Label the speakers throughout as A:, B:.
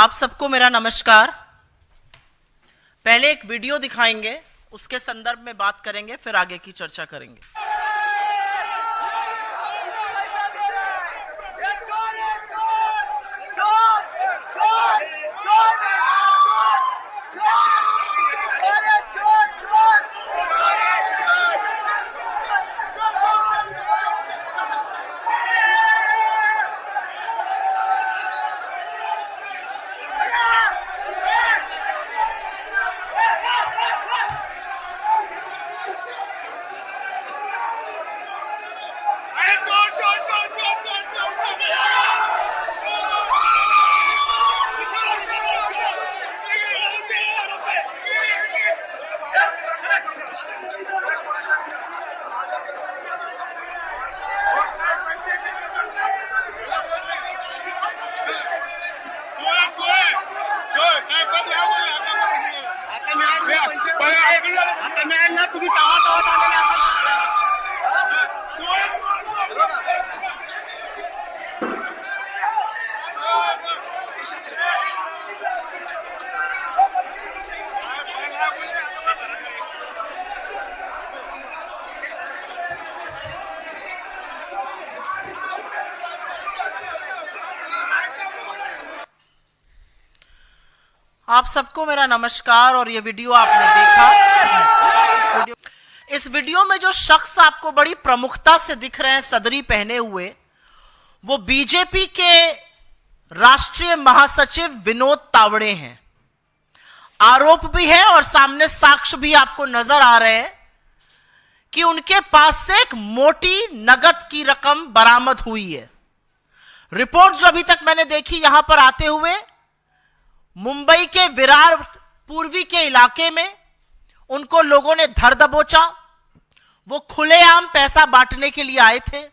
A: आप सबको मेरा नमस्कार। पहले एक वीडियो दिखाएंगे, उसके संदर्भ में बात करेंगे, फिर आगे की चर्चा करेंगे। आप सबको मेरा नमस्कार। और ये वीडियो आपने देखा। इस वीडियो में जो शख्स आपको बड़ी प्रमुखता से दिख रहे हैं सदरी पहने हुए, वो बीजेपी के राष्ट्रीय महासचिव विनोद तावड़े हैं। आरोप भी है और सामने साक्ष्य भी आपको नजर आ रहे हैं कि उनके पास से एक मोटी नगद की रकम बरामद हुई है। रिपोर्ट जो अभी तक मैंने देखी यहां पर आते हुए, मुंबई के विरार पूर्वी के इलाके में उनको लोगों ने धर दबोचा। वो खुलेआम पैसा बांटने के लिए आए थे।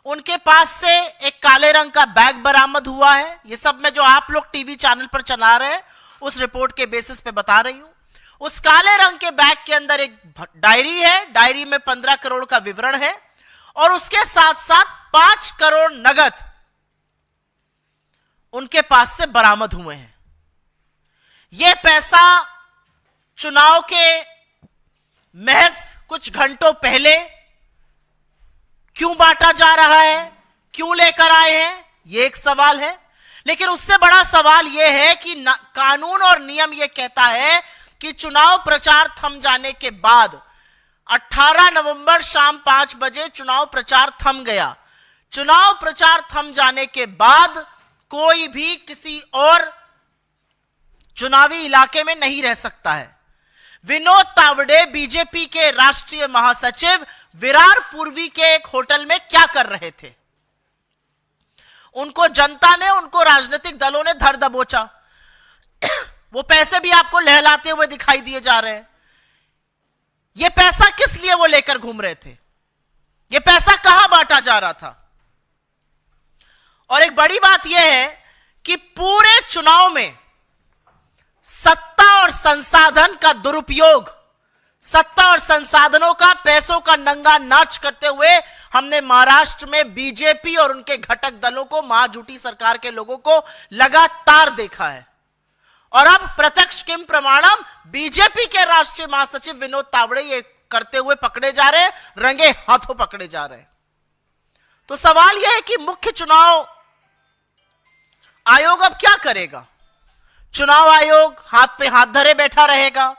A: उनके पास से एक काले रंग का बैग बरामद हुआ है। ये सब मैं जो आप लोग टीवी चैनल पर चला रहे हैं उस रिपोर्ट के बेसिस पे बता रही हूं। उस काले रंग के बैग के अंदर एक डायरी है। डायरी में 15 करोड़ का विवरण है और उसके साथ साथ 5 करोड़ नगद उनके पास से बरामद हुए हैं। यह पैसा चुनाव के महज कुछ घंटों पहले क्यों बांटा जा रहा है, क्यों लेकर आए हैं, यह एक सवाल है। लेकिन उससे बड़ा सवाल यह है कि कानून और नियम यह कहता है कि चुनाव प्रचार थम जाने के बाद 18 नवंबर शाम 5 बजे चुनाव प्रचार थम गया। चुनाव प्रचार थम जाने के बाद कोई भी किसी और चुनावी इलाके में नहीं रह सकता है। विनोद तावड़े बीजेपी के राष्ट्रीय महासचिव विरार पूर्वी के एक होटल में क्या कर रहे थे? उनको जनता ने, उनको राजनीतिक दलों ने धर दबोचा। वो पैसे भी आपको लहलाते हुए दिखाई दिए जा रहे हैं। यह पैसा किस लिए वो लेकर घूम रहे थे? यह पैसा कहां बांटा जा रहा था? और एक बड़ी बात यह है कि पूरे चुनाव में सत्ता और संसाधन का दुरुपयोग, सत्ता और संसाधनों का, पैसों का नंगा नाच करते हुए हमने महाराष्ट्र में बीजेपी और उनके घटक दलों को, महाजूटी सरकार के लोगों को लगातार देखा है। और अब प्रत्यक्ष किम प्रमाणम बीजेपी के राष्ट्रीय महासचिव विनोद तावड़े ये करते हुए पकड़े जा रहे हैं, रंगे हाथों पकड़े जा रहे हैं। तो सवाल यह है कि मुख्य चुनाव आयोग अब क्या करेगा? चुनाव आयोग हाथ पे हाथ धरे बैठा रहेगा?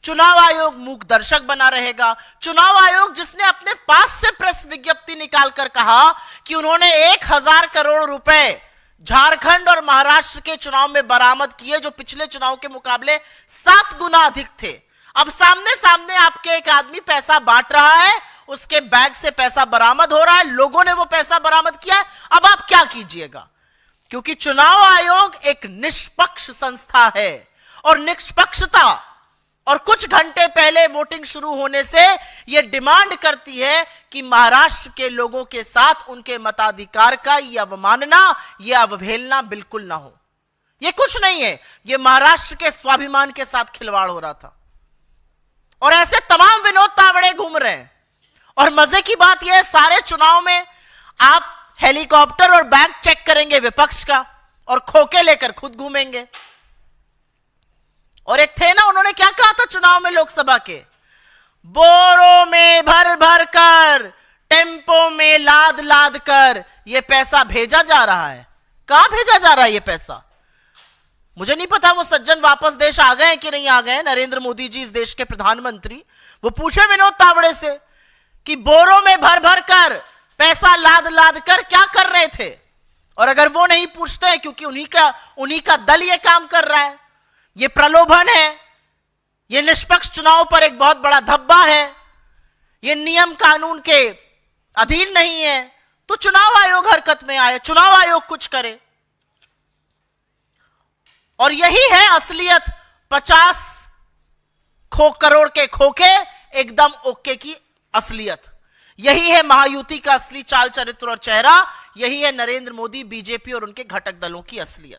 A: चुनाव आयोग मूक दर्शक बना रहेगा? चुनाव आयोग जिसने अपने पास से प्रेस विज्ञप्ति निकालकर कहा कि उन्होंने 1000 करोड़ रुपए झारखंड और महाराष्ट्र के चुनाव में बरामद किए, जो पिछले चुनाव के मुकाबले 7 गुना अधिक थे। अब सामने सामने आपके एक आदमी पैसा बांट रहा है, उसके बैग से पैसा बरामद हो रहा है, लोगों ने वो पैसा बरामद किया है। अब आप क्या कीजिएगा? क्योंकि चुनाव आयोग एक निष्पक्ष संस्था है और निष्पक्षता और कुछ घंटे पहले वोटिंग शुरू होने से यह डिमांड करती है कि महाराष्ट्र के लोगों के साथ उनके मताधिकार का यह अवमानना, यह अवहेलना बिल्कुल ना हो। यह कुछ नहीं है, यह महाराष्ट्र के स्वाभिमान के साथ खिलवाड़ हो रहा था। और ऐसे तमाम विनोद तावड़े घूम रहे हैं। और मजे की बात यह है, सारे चुनाव में आप हेलीकॉप्टर और बैग चेक करेंगे विपक्ष का और खोके लेकर खुद घूमेंगे। और एक थे ना, उन्होंने क्या कहा था चुनाव में लोकसभा के, बोरों में भर भर कर, टेम्पो में लाद लाद कर ये पैसा भेजा जा रहा है। कहां भेजा जा रहा है ये पैसा? मुझे नहीं पता वो सज्जन वापस देश आ गए कि नहीं आ गए, नरेंद्र मोदी जी इस देश के प्रधानमंत्री। वो पूछे विनोद तावड़े से कि बोरों में भर भर कर पैसा लाद लाद कर क्या कर रहे थे, और अगर वो नहीं पूछते हैं, क्योंकि उन्हीं का दल ये काम कर रहा है, ये प्रलोभन है, ये निष्पक्ष चुनाव पर एक बहुत बड़ा धब्बा है, ये नियम कानून के अधीन नहीं है, तो चुनाव आयोग हरकत में आए, चुनाव आयोग कुछ करे। और यही है असलियत 50 करोड़ के खोखे एकदम ओके की असलियत। यही है महायुति का असली चाल चरित्र और चेहरा, यही है नरेंद्र मोदी, बीजेपी और उनके घटक दलों की असलियत।